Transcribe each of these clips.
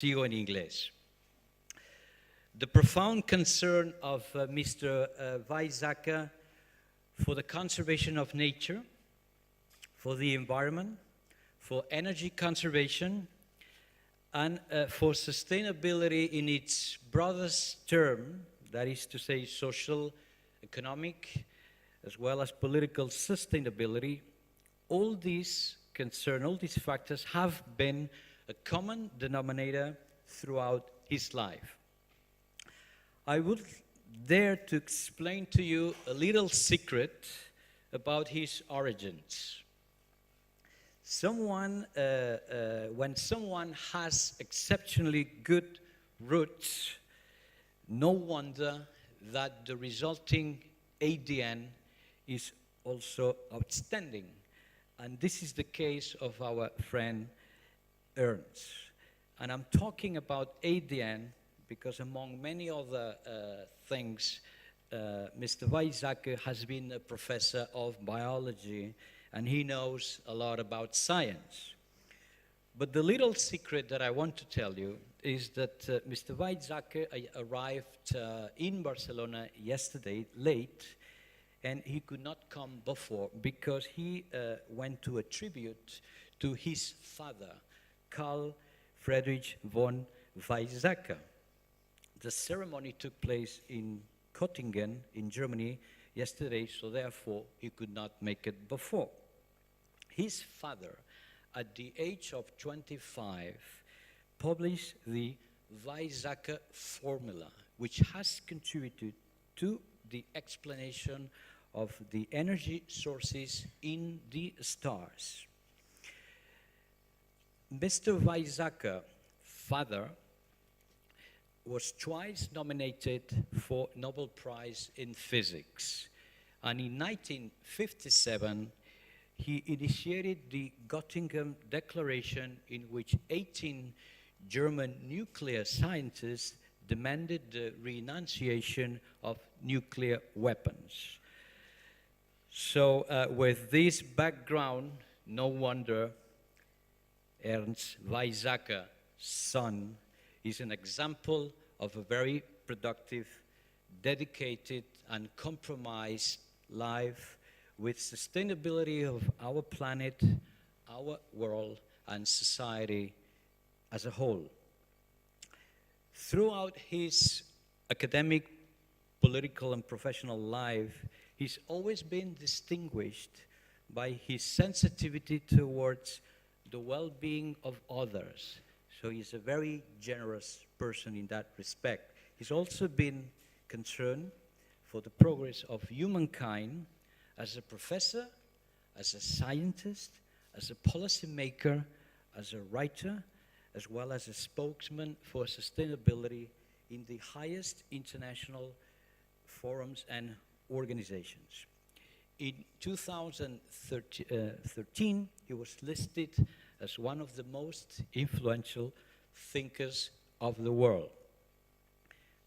digo en inglés. The profound concern of Mr. Weizsäcker for the conservation of nature, for the environment, for energy conservation, and for sustainability in its broadest term, that is to say social, economic, as well as political sustainability, all these factors have been a common denominator throughout his life. I would dare to explain to you a little secret about his origins. When someone has exceptionally good roots, no wonder that the resulting ADN is also outstanding. And this is the case of our friend Ernst. And I'm talking about ADN because among many other things, Mr. Weizsäcker has been a professor of biology, and he knows a lot about science. But the little secret that I want to tell you is that Mr. Weizsäcker arrived in Barcelona yesterday late, and he could not come before because he went to a tribute to his father, Karl Friedrich von Weizsäcker. The ceremony took place in Göttingen in Germany yesterday, so therefore he could not make it before. His father, at the age of 25, published the Weizsäcker formula, which has contributed to the explanation of the energy sources in the stars. Mr. Weizsäcker, father, was twice nominated for Nobel Prize in Physics. And in 1957, he initiated the Göttingen Declaration, in which 18 German nuclear scientists demanded the renunciation of nuclear weapons. So with this background, no wonder Ernst Weizsäcker's son is an example of a very productive, dedicated, and compromised life with sustainability of our planet, our world, and society as a whole. Throughout his academic, political, and professional life, he's always been distinguished by his sensitivity towards the well-being of others. So he's a very generous person in that respect. He's also been concerned for the progress of humankind as a professor, as a scientist, as a policymaker, as a writer, as well as a spokesman for sustainability in the highest international forums and organizations. In 2013, he was listed as one of the most influential thinkers of the world.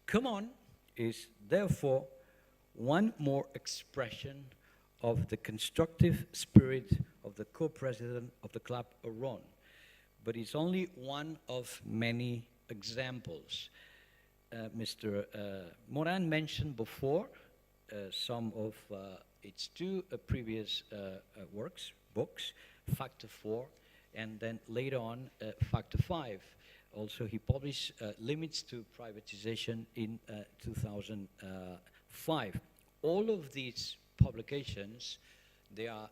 Come On is therefore one more expression of the constructive spirit of the co-president of the Club Aron, but it's only one of many examples. Mr. Moran mentioned before some of its two previous books, Factor 4, and then later on, Factor 5. Also, he published Limits to Privatization in 2005. All of these publications, they are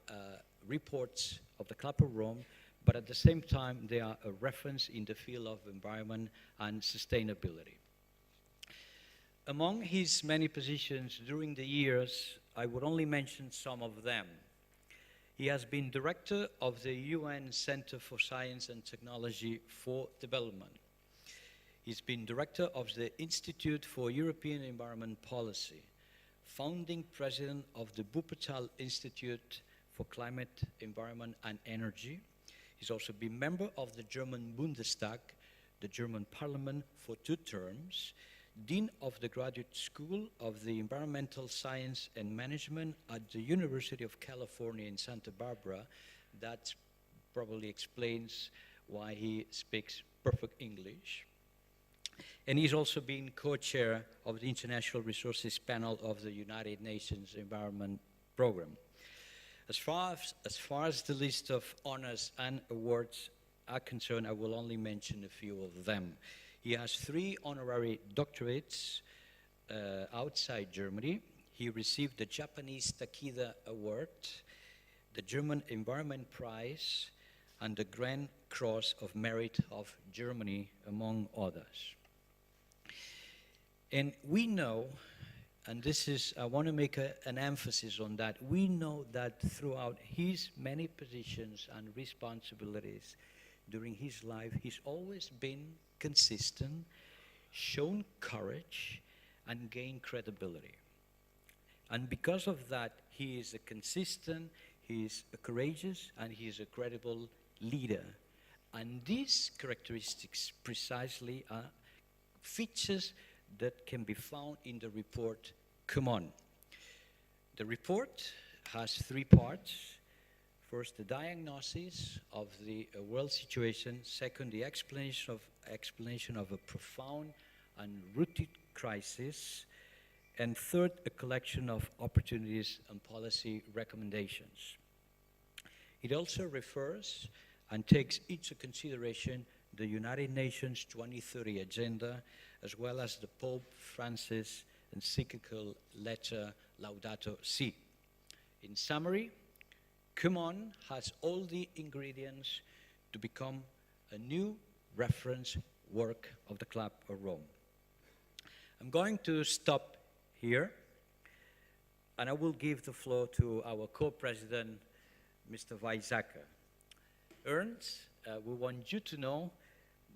reports of the Club of Rome, but at the same time, they are a reference in the field of environment and sustainability. Among his many positions during the years, I would only mention some of them. He has been director of the UN Center for Science and Technology for Development. He's been director of the Institute for European Environment Policy, founding president of the Wuppertal Institute for Climate, Environment and Energy. He's also been member of the German Bundestag, the German Parliament, for 2 terms, Dean of the Graduate School of the Environmental Science and Management at the University of California in Santa Barbara. That probably explains why he speaks perfect English. And he's also been co-chair of the International Resources Panel of the United Nations Environment Programme. As far as the list of honors and awards are concerned, I will only mention a few of them. He has 3 honorary doctorates outside Germany. He received the Japanese Takeda Award, the German Environment Prize, and the Grand Cross of Merit of Germany, among others. And we know, and this is, I want to make an emphasis on that, we know that throughout his many positions and responsibilities during his life, he's always been consistent, shown courage, and gained credibility. And because of that, he is a consistent, he is a courageous, and he is a credible leader. And these characteristics precisely are features that can be found in the report, Come On. The report has 3 parts. First, the diagnosis of the world situation. Second, the explanation of a profound and rooted crisis. And third, a collection of opportunities and policy recommendations. It also refers and takes into consideration the United Nations 2030 Agenda, as well as the Pope Francis encyclical letter Laudato Si. In summary, Come On has all the ingredients to become a new reference work of the Club of Rome. I'm going to stop here, and I will give the floor to our co-president, Mr. Weizsäcker. Ernst, we want you to know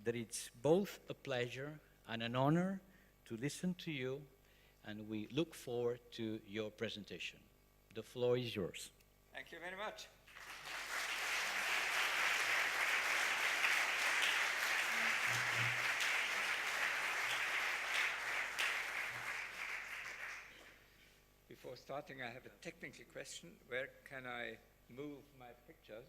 that it's both a pleasure and an honor to listen to you, and we look forward to your presentation. The floor is yours. Thank you very much. Before starting, I have a technical question. Where can I move my pictures?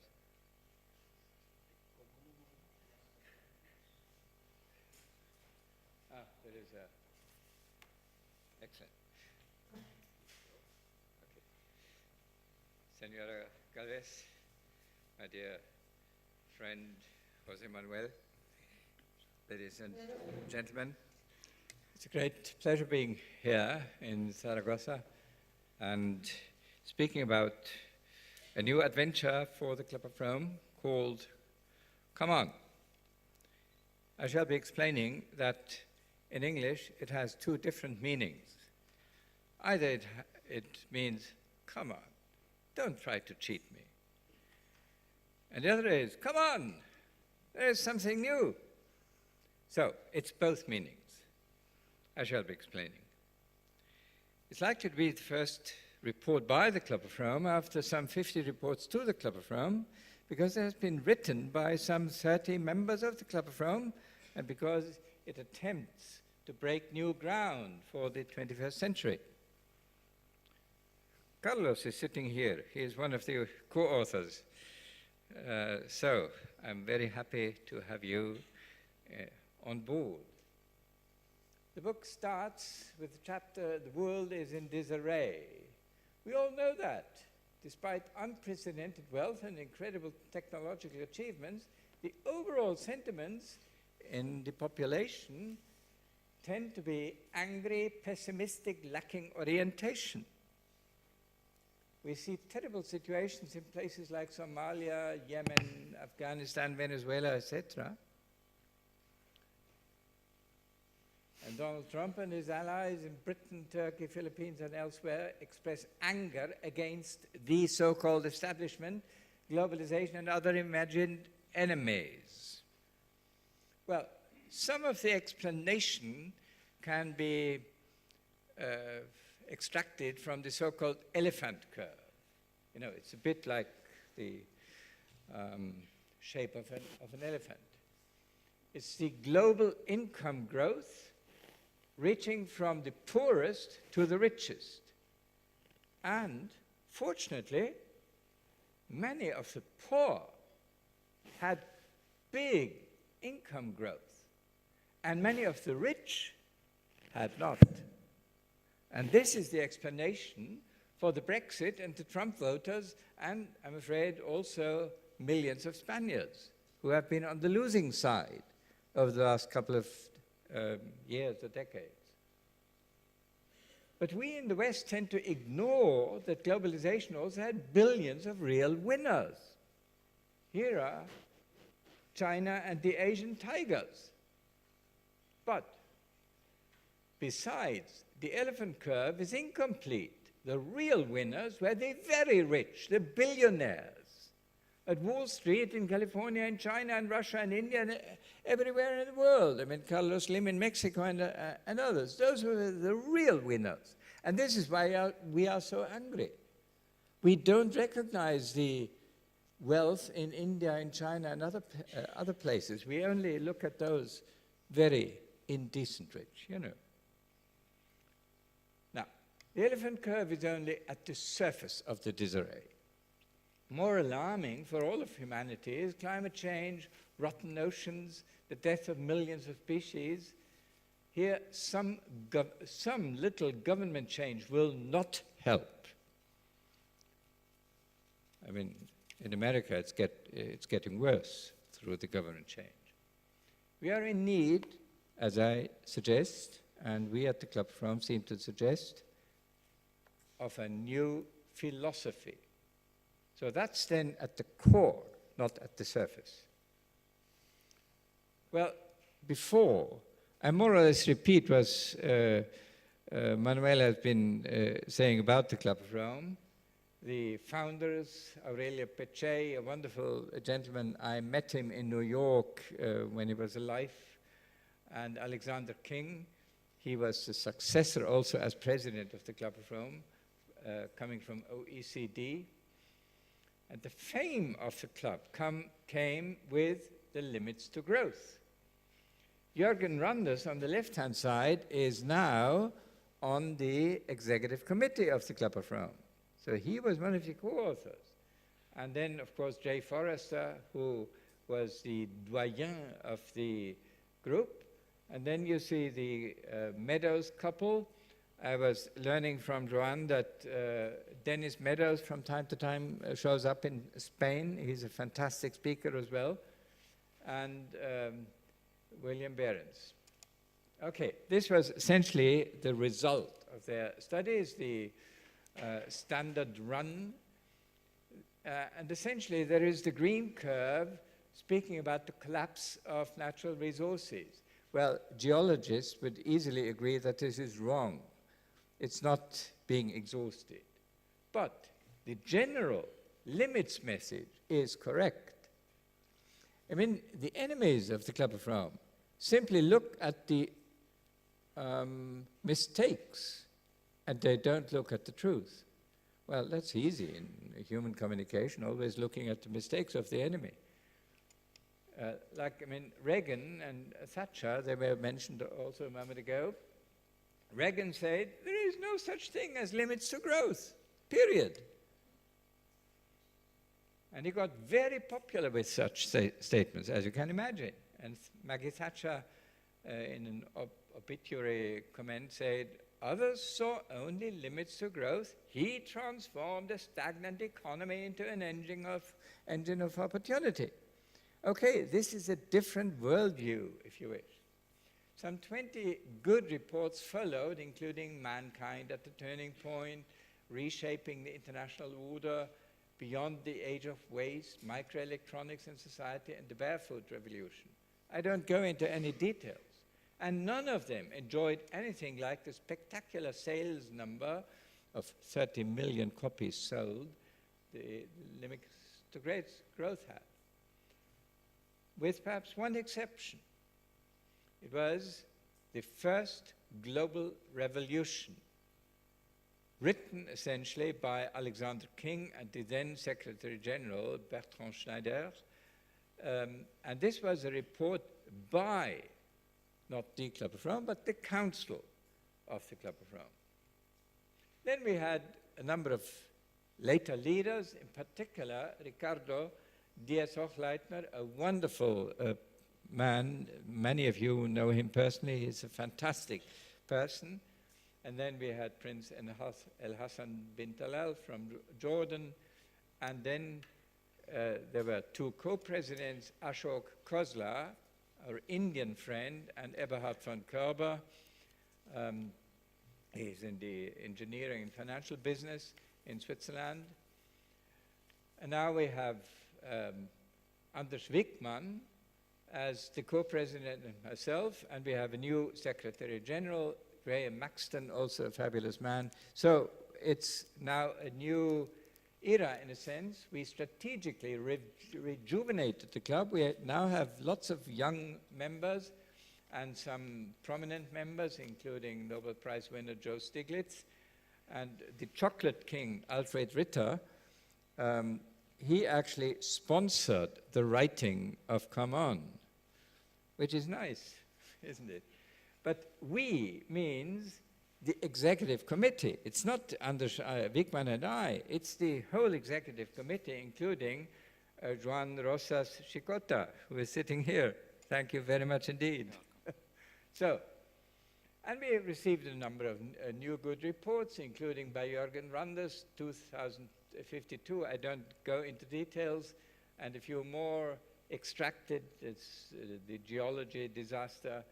There is a... Excellent. Okay. Senora Galvez, my dear friend Jose Manuel, ladies and gentlemen, it's a great pleasure being here in Zaragoza and speaking about a new adventure for the Club of Rome called Come On. I shall be explaining that in English it has 2 different meanings. Either it means, come on, don't try to cheat me. And the other is, come on, there's something new. So it's both meanings. I shall be explaining. It's likely to be the first report by the Club of Rome after some 50 reports to the Club of Rome, because it has been written by some 30 members of the Club of Rome, and because it attempts to break new ground for the 21st century. Carlos is sitting here. He is one of the co-authors. So I'm very happy to have you on board. The book starts with the chapter, The World is in Disarray. We all know that. Despite unprecedented wealth and incredible technological achievements, the overall sentiments in the population tend to be angry, pessimistic, lacking orientation. We see terrible situations in places like Somalia, Yemen, Afghanistan, Venezuela, etc. And Donald Trump and his allies in Britain, Turkey, Philippines, and elsewhere express anger against the so-called establishment, globalization, and other imagined enemies. Well, some of the explanation can be extracted from the so-called elephant curve. You know, it's a bit like the shape of an elephant. It's the global income growth reaching from the poorest to the richest. And fortunately, many of the poor had big income growth. and many of the rich had not. And this is the explanation for the Brexit and the Trump voters, and I'm afraid also millions of Spaniards who have been on the losing side over the last couple of years or decades. But we in the West tend to ignore that globalization also had billions of real winners. Here are China and the Asian tigers. But besides, the elephant curve is incomplete. The real winners were the very rich, the billionaires at Wall Street in California and China and Russia and India and everywhere in the world. I mean, Carlos Slim in Mexico and others. Those were the real winners. And this is why we are so angry. We don't recognize the wealth in India and China and other places. We only look at those very indecent rich, you know. Now, the elephant curve is only at the surface of the disarray. More alarming for all of humanity is climate change, rotten oceans, the death of millions of species. Here, some little government change will not help. I mean, in America, it's getting worse through the government change. We are in need, as I suggest, and we at the Club of Rome seem to suggest, of a new philosophy. So that's then at the core, not at the surface. Well, before, I more or less repeat what Manuel has been saying about the Club of Rome. The founders, Aurelio Peccei, a wonderful gentleman, I met him in New York when he was alive, and Alexander King, he was the successor also as president of the Club of Rome, coming from OECD. And the fame of the club came with the limits to growth. Jürgen Randers on the left-hand side is now on the executive committee of the Club of Rome. So he was one of the co-authors. And then, of course, Jay Forrester, who was the doyen of the group. And then you see the Meadows couple. I was learning from Joan that Dennis Meadows from time to time shows up in Spain. He's a fantastic speaker as well. And William Behrens. Okay, this was essentially the result of their studies, the standard run. And essentially there is the green curve speaking about the collapse of natural resources. Well, geologists would easily agree that this is wrong. It's not being exhausted. But the general limits message is correct. I mean, the enemies of the Club of Rome simply look at the mistakes and they don't look at the truth. Well, that's easy in human communication, always looking at the mistakes of the enemy. Reagan and Thatcher, they were mentioned also a moment ago. Reagan said, there is no such thing as limits to growth, period. And he got very popular with such statements, as you can imagine. And Maggie Thatcher, in an obituary comment, said, others saw only limits to growth. He transformed a stagnant economy into an engine of opportunity. Okay, this is a different worldview, if you wish. Some 20 good reports followed, including Mankind at the Turning Point, Reshaping the International Order, Beyond the Age of Waste, Microelectronics in Society, and the Barefoot Revolution. I don't go into any details. And none of them enjoyed anything like the spectacular sales number of 30 million copies sold the Limits to Growth had. With perhaps one exception. It was the first global revolution, written essentially by Alexander King and the then Secretary General Bertrand Schneider. And this was a report by, not the Club of Rome, but the Council of the Club of Rome. Then we had a number of later leaders, in particular Ricardo Diaz-Hochleitner, a wonderful man. Many of you know him personally. He's a fantastic person. And then we had Prince El Hassan bin Talal from Jordan. And then there were two co-presidents, Ashok Khosla, our Indian friend, and Eberhard von Körber. He's in the engineering and financial business in Switzerland. And now we have Anders Wickman as the co-president and myself, and we have a new Secretary General, Graham Maxton, also a fabulous man. So it's now a new era, in a sense. We strategically rejuvenated the club. We now have lots of young members and some prominent members, including Nobel Prize winner Joe Stiglitz, and the chocolate king, Alfred Ritter. He actually sponsored the writing of Come On, which is nice, isn't it? But we means the executive committee. It's not Anders Wickman and I, it's the whole executive committee, including Juan Rosas Chicota, who is sitting here. Thank you very much indeed. So, and we received a number of new good reports, including by Jürgen Randers, 2052. I don't go into details, and a few more extracted. It's the geology disaster.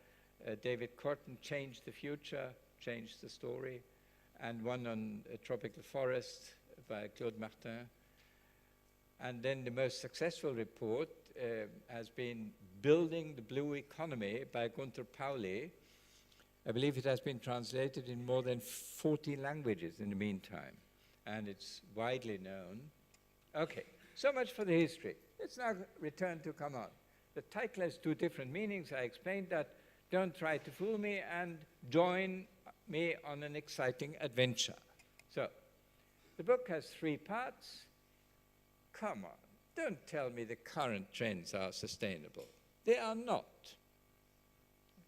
David Corton, Changed the Future, Changed the Story, and one on tropical forest by Claude Martin. And then the most successful report has been Building the Blue Economy by Gunther Pauli. I believe it has been translated in more than 40 languages in the meantime, and it's widely known. Okay, so much for the history. Let's now return to Come On. The title has two different meanings. I explained that. Don't try to fool me, and join me on an exciting adventure. So, the book has 3 parts. Come on, don't tell me the current trends are sustainable. They are not.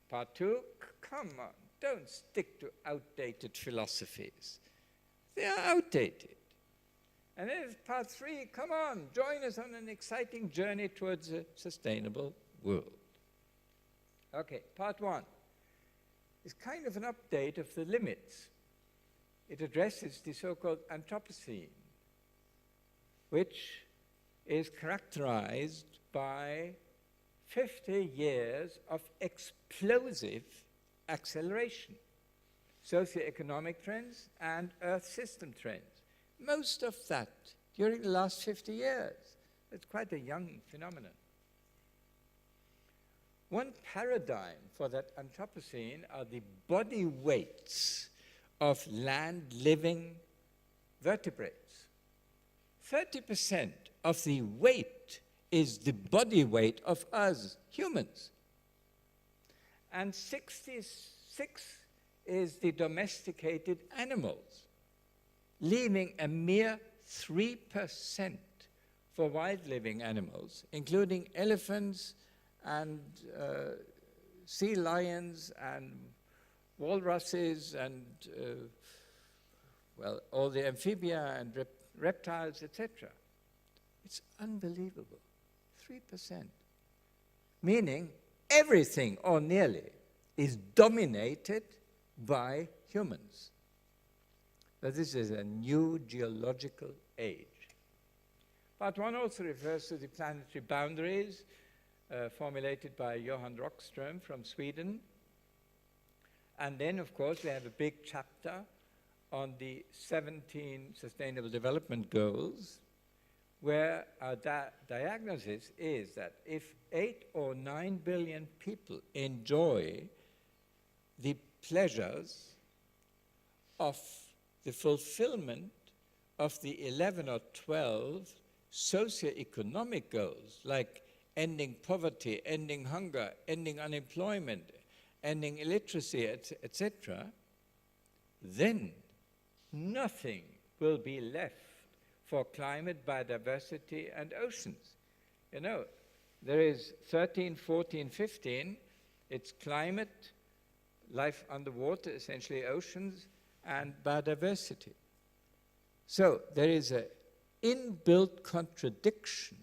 Part 2, come on, don't stick to outdated philosophies. They are outdated. And then part 3, come on, join us on an exciting journey towards a sustainable world. Okay, part 1 is kind of an update of the limits. It addresses the so-called Anthropocene, which is characterized by 50 years of explosive acceleration, socioeconomic trends and Earth system trends. Most of that during the last 50 years. It's quite a young phenomenon. One paradigm for that Anthropocene are the body weights of land-living vertebrates. 30% of the weight is the body weight of us, humans. And 66 is the domesticated animals, leaving a mere 3% for wild-living animals, including elephants and sea lions and walruses and, well, all the amphibia and reptiles, etc. It's unbelievable. 3%. Meaning everything, or nearly, is dominated by humans. But this is a new geological age. Part 1 also refers to the planetary boundaries formulated by Johan Rockström from Sweden. And then, of course, we have a big chapter on the 17 Sustainable Development Goals, where our diagnosis is that if 8 or 9 billion people enjoy the pleasures of the fulfillment of the 11 or 12 socioeconomic goals, like ending poverty, ending hunger, ending unemployment, ending illiteracy, etc., then nothing will be left for climate, biodiversity, and oceans. You know, there is 13, 14, 15, it's climate, life underwater, essentially oceans, and biodiversity. So there is an inbuilt contradiction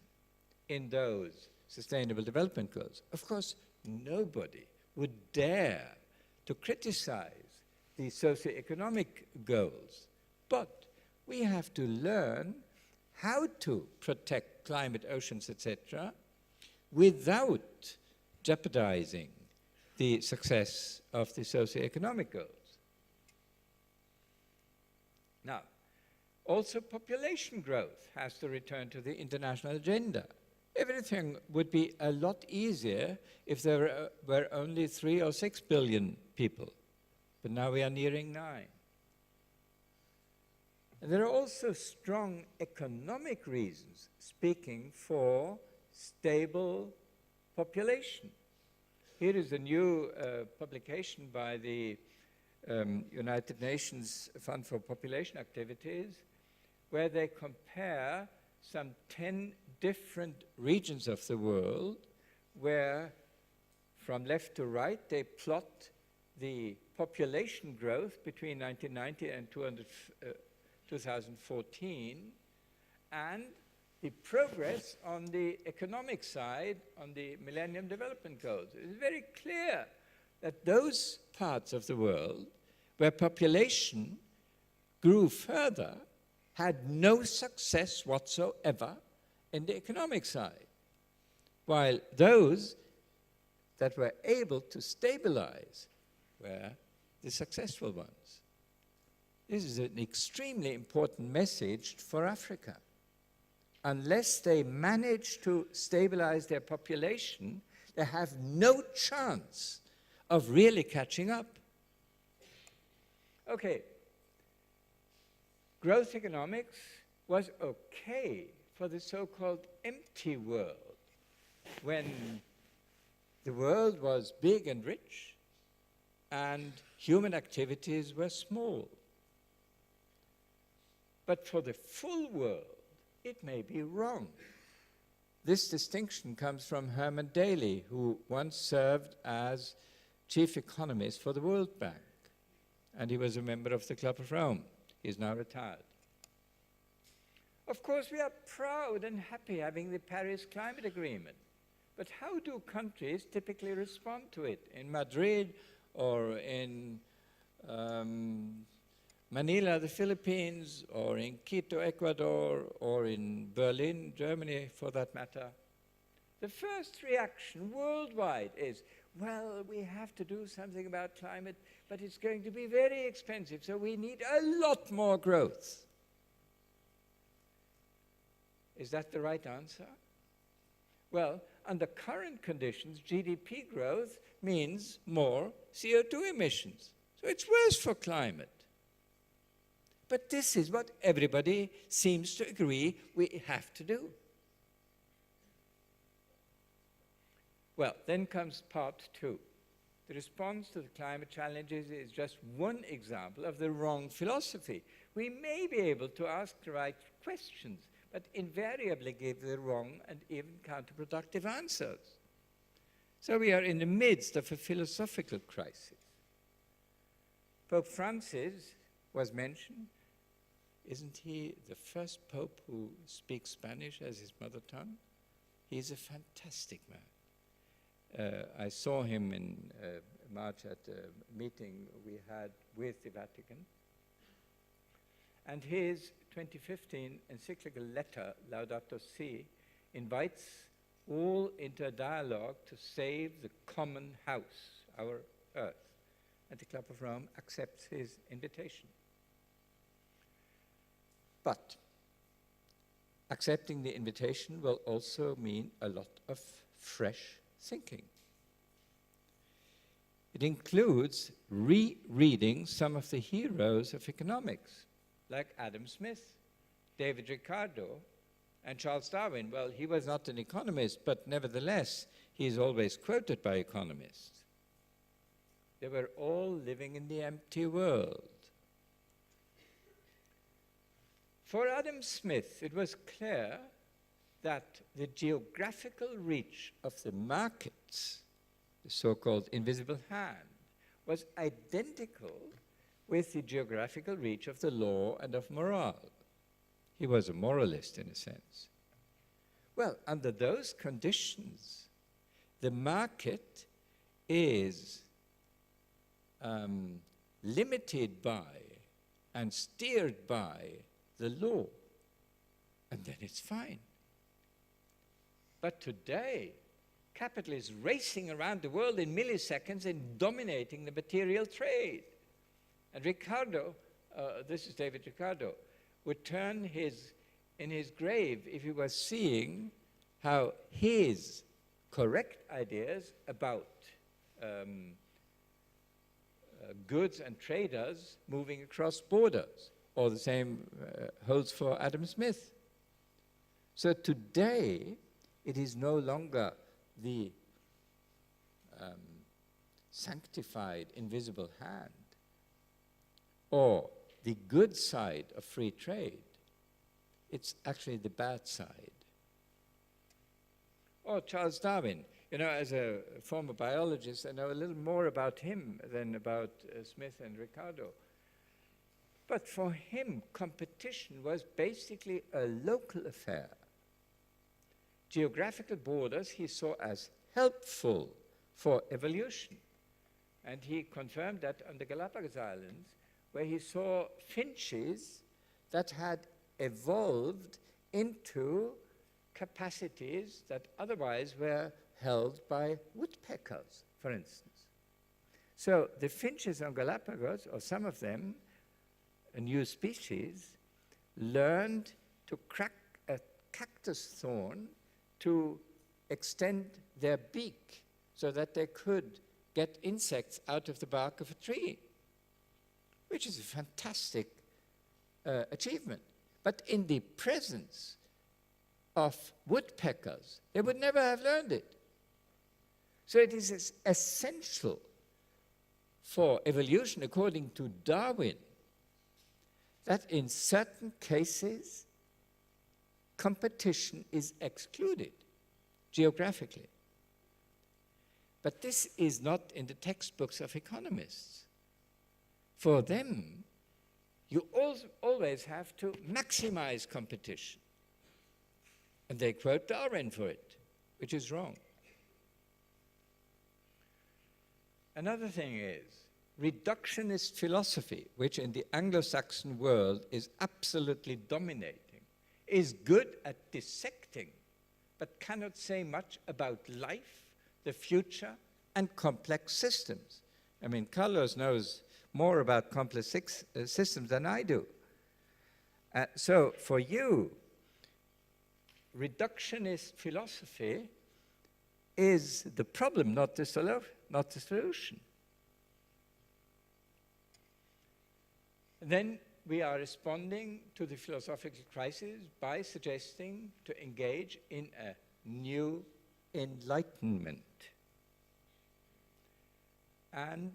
in those Sustainable Development Goals. Of course, nobody would dare to criticize the socioeconomic goals, but we have to learn how to protect climate, oceans, etc., without jeopardizing the success of the socioeconomic goals. Now, also population growth has to return to the international agenda. Everything would be a lot easier if there were only 3 or 6 billion people, but now we are nearing 9. And there are also strong economic reasons speaking for stable population. Here is a new publication by the United Nations Fund for Population Activities, where they compare some 10 different regions of the world, where from left to right they plot the population growth between 1990 and 2014, and the progress on the economic side on the Millennium Development Goals. It is very clear that those parts of the world where population grew further had no success whatsoever in the economic side, while those that were able to stabilize were the successful ones. This is an extremely important message for Africa. Unless they manage to stabilize their population, they have no chance of really catching up. Okay, growth economics was okay for the so-called empty world, when the world was big and rich and human activities were small. But for the full world, it may be wrong. This distinction comes from Herman Daly, who once served as chief economist for the World Bank, and he was a member of the Club of Rome. He's now retired. Of course, we are proud and happy having the Paris Climate Agreement, but how do countries typically respond to it? In Madrid or in Manila, the Philippines, or in Quito, Ecuador, or in Berlin, Germany, for that matter. The first reaction worldwide is, well, we have to do something about climate, but it's going to be very expensive, so we need a lot more growth. Is that the right answer? Well, under current conditions, GDP growth means more CO2 emissions. So it's worse for climate. But this is what everybody seems to agree we have to do. Well, then comes part 2. The response to the climate challenges is just one example of the wrong philosophy. We may be able to ask the right questions, but invariably give the wrong and even counterproductive answers. So we are in the midst of a philosophical crisis. Pope Francis was mentioned. Isn't he the first pope who speaks Spanish as his mother tongue? He's a fantastic man. I saw him in March at a meeting we had with the Vatican. And his 2015 encyclical letter, Laudato Si, invites all into a dialogue to save the common house, our earth. And the Club of Rome accepts his invitation. But accepting the invitation will also mean a lot of fresh thinking. It includes rereading some of the heroes of economics, like Adam Smith, David Ricardo, and Charles Darwin. Well, he was not an economist, but nevertheless, he is always quoted by economists. They were all living in the empty world. For Adam Smith, it was clear that the geographical reach of the markets, the so-called invisible hand, was identical with the geographical reach of the law and of morale. He was a moralist in a sense. Well, under those conditions, the market is limited by and steered by the law, and then it's fine. But today, capital is racing around the world in milliseconds and dominating the material trade. And Ricardo, this is David Ricardo, would turn in his grave if he was seeing how his correct ideas about goods and traders moving across borders, or the same holds for Adam Smith. So today, it is no longer the sanctified invisible hand or the good side of free trade. It's actually the bad side. Or Charles Darwin. You know, as a former biologist, I know a little more about him than about Smith and Ricardo. But for him, competition was basically a local affair. Geographical borders he saw as helpful for evolution. And he confirmed that on the Galapagos Islands, where he saw finches that had evolved into capacities that otherwise were held by woodpeckers, for instance. So the finches on Galapagos, or some of them, a new species, learned to crack a cactus thorn to extend their beak so that they could get insects out of the bark of a tree, which is a fantastic achievement. But in the presence of woodpeckers, they would never have learned it. So it is essential for evolution, according to Darwin, that in certain cases, competition is excluded geographically. But this is not in the textbooks of economists. For them, you always have to maximize competition. And they quote Darwin for it, which is wrong. Another thing is, reductionist philosophy, which in the Anglo-Saxon world is absolutely dominating, is good at dissecting, but cannot say much about life, the future, and complex systems. I mean, Carlos knows more about complex systems than I do. So for you, reductionist philosophy is the problem, not the solution. Then we are responding to the philosophical crisis by suggesting to engage in a new enlightenment. And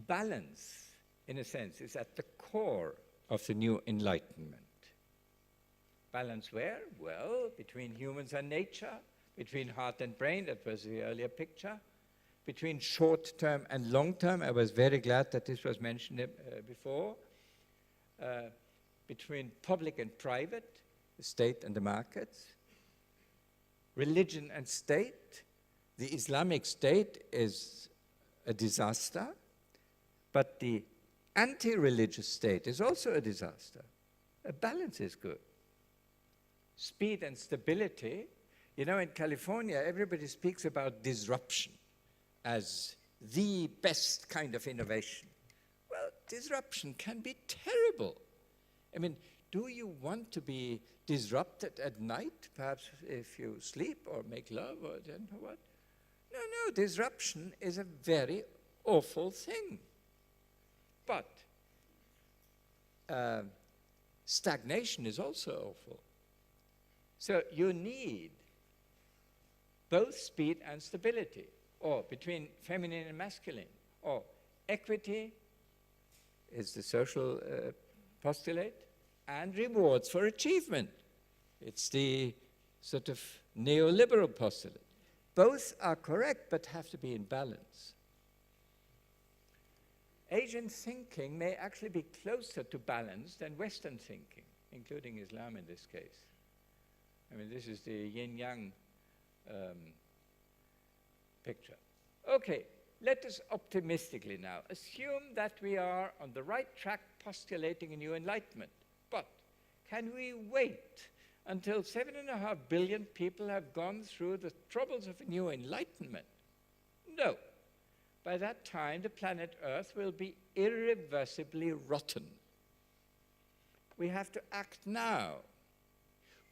balance, in a sense, is at the core of the new enlightenment. Balance where? Well, between humans and nature, between heart and brain, that was the earlier picture, between short-term and long-term. I was very glad that this was mentioned before. Between public and private, the state and the markets, religion and state. The Islamic State is a disaster, but the anti-religious state is also a disaster. A balance is good. Speed and stability. You know, in California, everybody speaks about disruption as the best kind of innovation. Well, disruption can be terrible. I mean, do you want to be disrupted at night, perhaps if you sleep or make love or I don't know what? No, disruption is a very awful thing. But stagnation is also awful. So you need both speed and stability, or between feminine and masculine, or equity is the social postulate, and rewards for achievement. It's the sort of neoliberal postulate. Both are correct, but have to be in balance. Asian thinking may actually be closer to balance than Western thinking, including Islam in this case. I I mean, this is the yin-yang picture. Okay, let us optimistically now assume that we are on the right track postulating a new enlightenment. But can we wait until 7.5 billion people have gone through the troubles of a new enlightenment? No. By that time, the planet Earth will be irreversibly rotten. We have to act now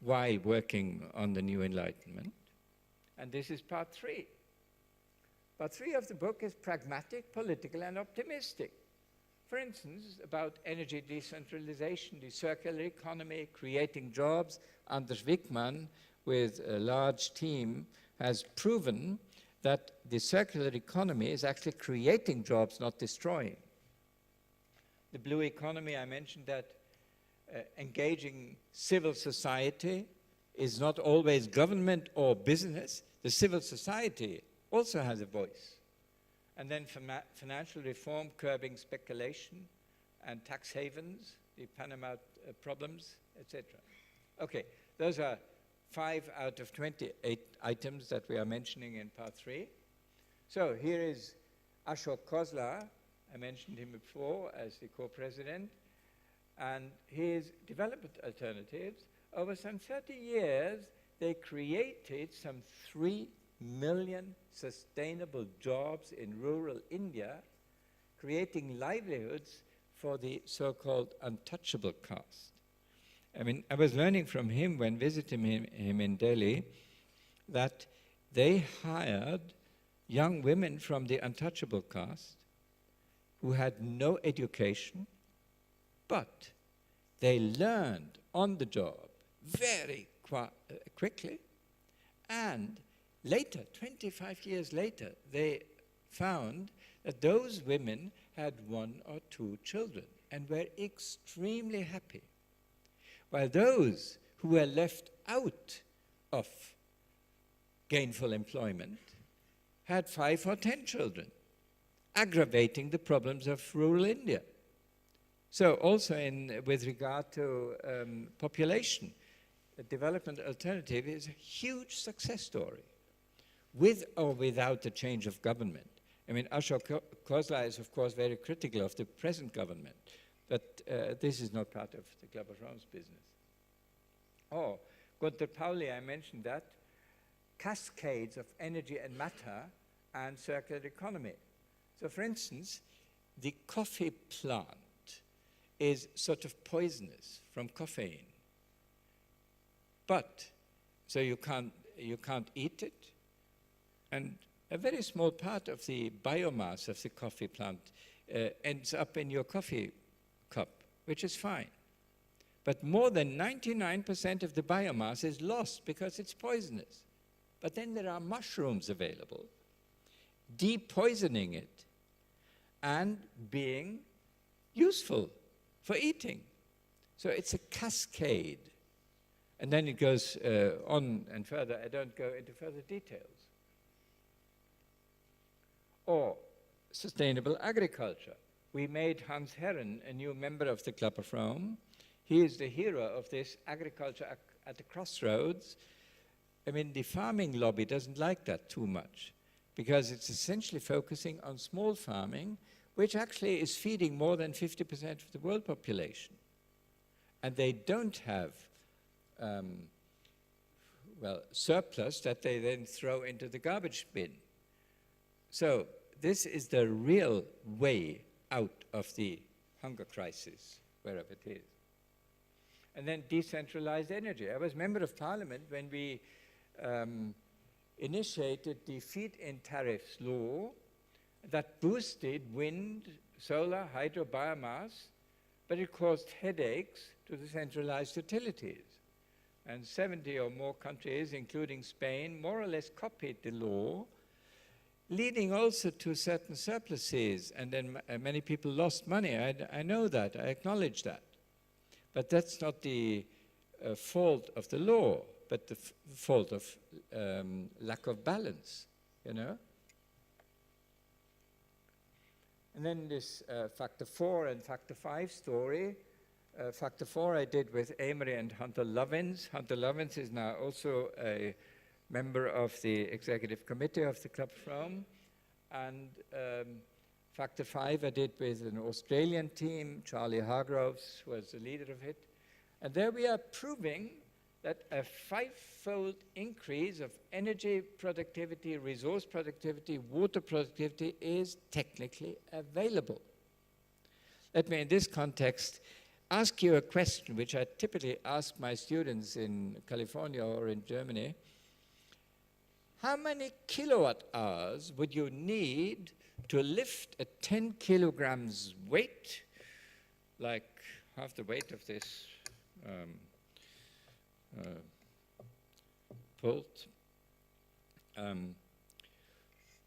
while working on the new enlightenment. And this is part 3. Part 3 of the book is pragmatic, political, and optimistic. For instance, about energy decentralization, the circular economy, creating jobs. Anders Wickman, with a large team, has proven that the circular economy is actually creating jobs, not destroying. The blue economy, I mentioned that engaging civil society is not always government or business. The civil society also has a voice. And then financial reform, curbing speculation, and tax havens, the Panama problems, etc. Okay, those are 5 out of 28 items that we are mentioning in part 3. So here is Ashok Khosla. I mentioned him before as the co-president. And his development alternatives, over some 30 years, they created some 3 million sustainable jobs in rural India, creating livelihoods for the so-called untouchable caste. I mean, I was learning from him when visiting him in Delhi that they hired young women from the untouchable caste who had no education, but they learned on the job very quickly, and later, 25 years later, they found that those women had 1 or 2 children and were extremely happy, while those who were left out of gainful employment had 5 or 10 children, aggravating the problems of rural India. So also with regard to population, the development alternative is a huge success story, with or without the change of government. I mean, Ashok Khosla is, of course, very critical of the present government, but this is not part of the Club of Rome's business. Oh, Gunther Pauli, I mentioned that. Cascades of energy and matter and circular economy. So, for instance, the coffee plant is sort of poisonous from caffeine. But, so you can't eat it. And a very small part of the biomass of the coffee plant ends up in your coffee cup, which is fine. But more than 99% of the biomass is lost because it's poisonous. But then there are mushrooms available, depoisoning it and being useful for eating. So it's a cascade. And then it goes on and further. I don't go into further details. Or sustainable agriculture. We made Hans Herren a new member of the Club of Rome. He is the hero of this agriculture at the crossroads. I mean, the farming lobby doesn't like that too much because it's essentially focusing on small farming, which actually is feeding more than 50% of the world population. And they don't have, surplus that they then throw into the garbage bin. So this is the real way out of the hunger crisis, wherever it is. And then decentralized energy. I was member of parliament when we initiated the feed-in tariffs law that boosted wind, solar, hydro, biomass, but it caused headaches to the centralized utilities. And 70 or more countries, including Spain, more or less copied the law, leading also to certain surpluses, and then many people lost money. I know that, I acknowledge that. But that's not the fault of the law, but the fault of lack of balance, you know? And then this factor 4 and factor 5 story, Factor 4 I did with Amory and Hunter Lovins. Hunter Lovins is now also a member of the executive committee of the Club of Rome. And Factor 5 I did with an Australian team, Charlie Hargroves was the leader of it. And there we are proving that a 5-fold increase of energy productivity, resource productivity, water productivity is technically available. Let me, in this context, ask you a question which I typically ask my students in California or in Germany. How many kilowatt hours would you need to lift a 10 kilograms weight, like half the weight of this pult,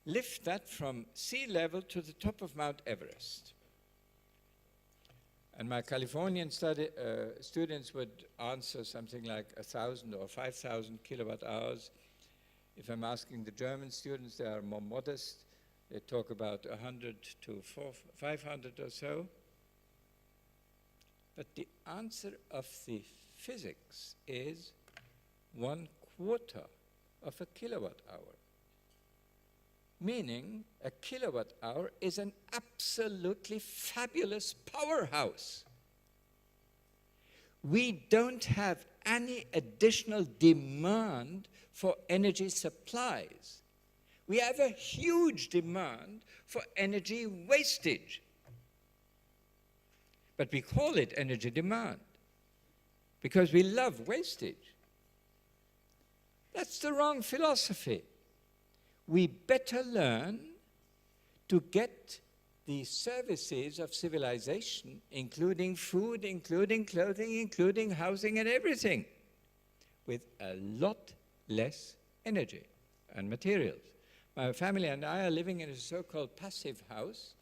lift that from sea level to the top of Mount Everest? And my Californian students would answer something like 1,000 or 5,000 kilowatt hours. If I'm asking the German students, they are more modest. They talk about 100 to 500 or so. But the answer of the physics is 1/4 of a kilowatt hour. Meaning a kilowatt hour is an absolutely fabulous powerhouse. We don't have any additional demand for energy supplies. We have a huge demand for energy wastage. But we call it energy demand because we love wastage. That's the wrong philosophy. We better learn to get the services of civilization, including food, including clothing, including housing and everything, with a lot less energy and materials. My family and I are living in a so-called passive house,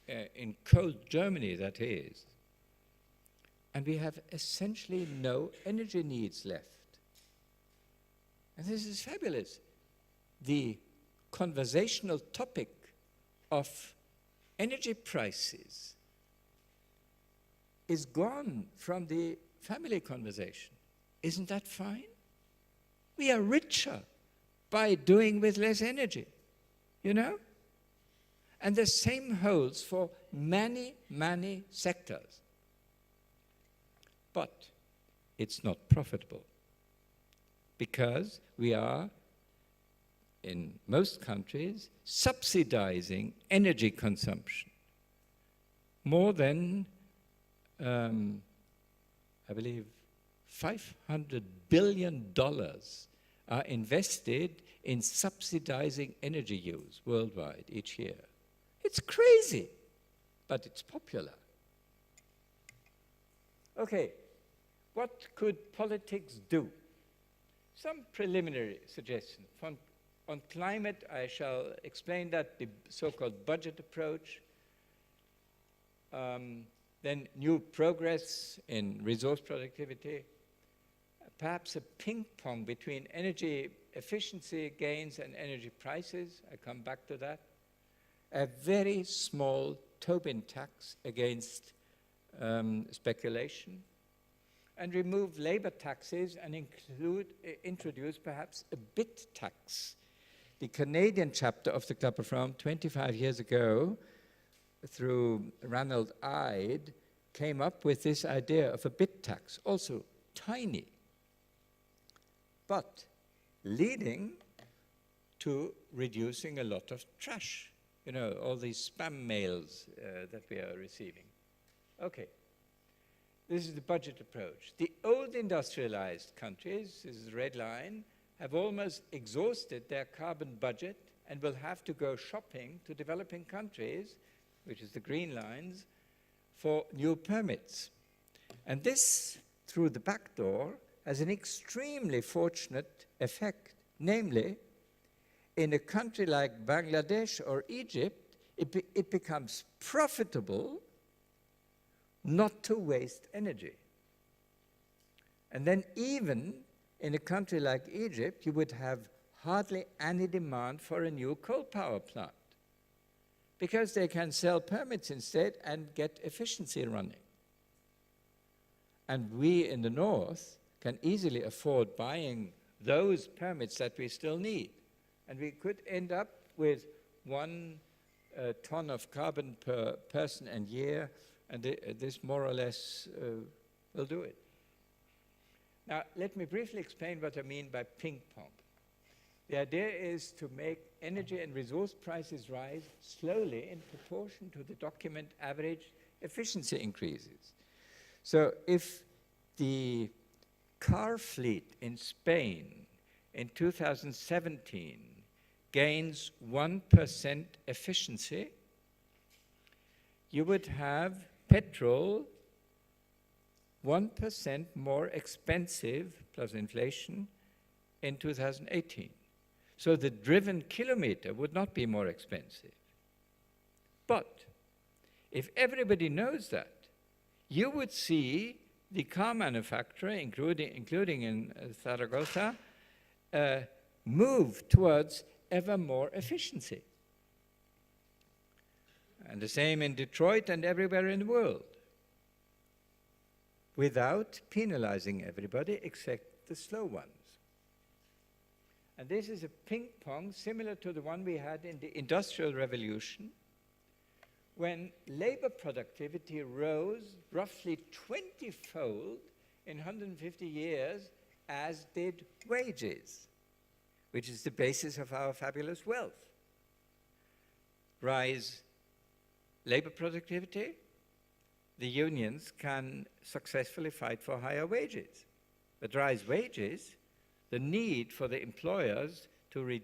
in cold Germany, that is. And we have essentially no energy needs left. And this is fabulous. The conversational topic of energy prices is gone from the family conversation. Isn't that fine? We are richer by doing with less energy, you know? And the same holds for many, many sectors. But it's not profitable because we are, in most countries, subsidizing energy consumption. More than, I believe, $500 billion are invested in subsidizing energy use worldwide each year. It's crazy, but it's popular. Okay, what could politics do? Some preliminary suggestions. On climate, I shall explain that, the so-called budget approach. Then new progress in resource productivity. Perhaps a ping pong between energy efficiency gains and energy prices. I come back to that. A very small Tobin tax against speculation. And remove labor taxes and introduce perhaps a bit tax. The Canadian chapter of the Club of Rome 25 years ago, through Ranald Ide, came up with this idea of a bit tax, also tiny, but leading to reducing a lot of trash. You know, all these spam mails that we are receiving. Okay. This is the budget approach. The old industrialized countries, this is the red line, have almost exhausted their carbon budget and will have to go shopping to developing countries, which is the green lines, for new permits. And this, through the back door, has an extremely fortunate effect. Namely, in a country like Bangladesh or Egypt, it becomes profitable not to waste energy. And then even in a country like Egypt, you would have hardly any demand for a new coal power plant because they can sell permits instead and get efficiency running. And we in the north can easily afford buying those permits that we still need. And we could end up with 1 ton of carbon per person and year, and this more or less will do it. Now, let me briefly explain what I mean by ping pong. The idea is to make energy and resource prices rise slowly in proportion to the document average efficiency increases. So if the car fleet in Spain in 2017 gains 1% efficiency, you would have petrol 1% more expensive, plus inflation, in 2018. So the driven kilometer would not be more expensive. But if everybody knows that, you would see the car manufacturer, including in Zaragoza, move towards ever more efficiency. And the same in Detroit and everywhere in the world, without penalizing everybody except the slow ones. And this is a ping pong similar to the one we had in the Industrial Revolution, when labor productivity rose roughly 20-fold in 150 years, as did wages, which is the basis of our fabulous wealth. Rise labor productivity, the unions can successfully fight for higher wages. But rise wages, the need for the employers to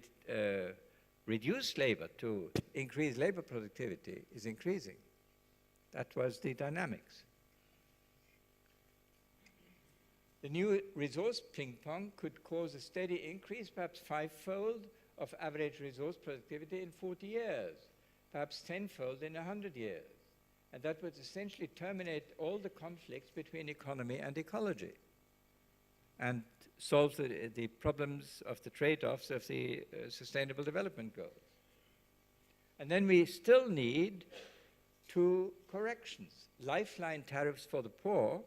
reduce labor, to increase labor productivity, is increasing. That was the dynamics. The new resource ping pong could cause a steady increase, perhaps 5-fold, of average resource productivity in 40 years, perhaps 10-fold in 100 years. And that would essentially terminate all the conflicts between economy and ecology and solve the problems of the trade-offs of the Sustainable Development Goals. And then we still need 2 corrections. Lifeline tariffs for the poor,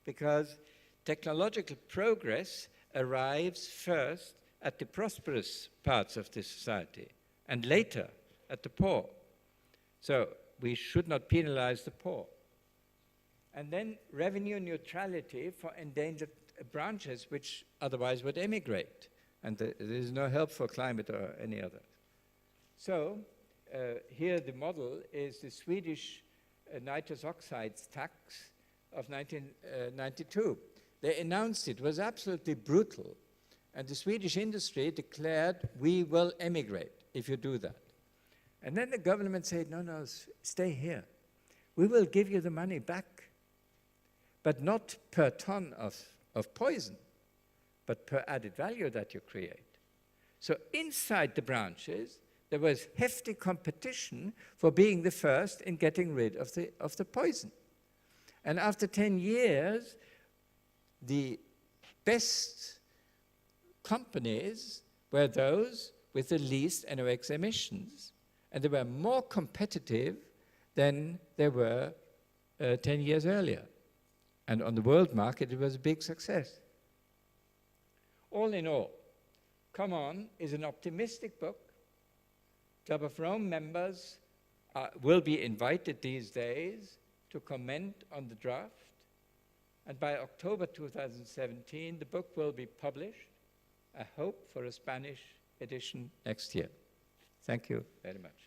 because technological progress arrives first at the prosperous parts of the society and later at the poor. So we should not penalize the poor. And then revenue neutrality for endangered branches which otherwise would emigrate. And there is no help for climate or any other. So here the model is the Swedish nitrous oxides tax of 1992. They announced it was absolutely brutal. And the Swedish industry declared, we will emigrate if you do that. And then the government said, no, stay here. We will give you the money back, but not per ton of poison, but per added value that you create. So inside the branches, there was hefty competition for being the first in getting rid of the poison. And after 10 years, the best companies were those with the least NOx emissions, and they were more competitive than they were 10 years earlier. And on the world market, it was a big success. All in all, Come On is an optimistic book. Club of Rome members will be invited these days to comment on the draft. And by October 2017, the book will be published. I hope for a Spanish edition next year. Thank you very much.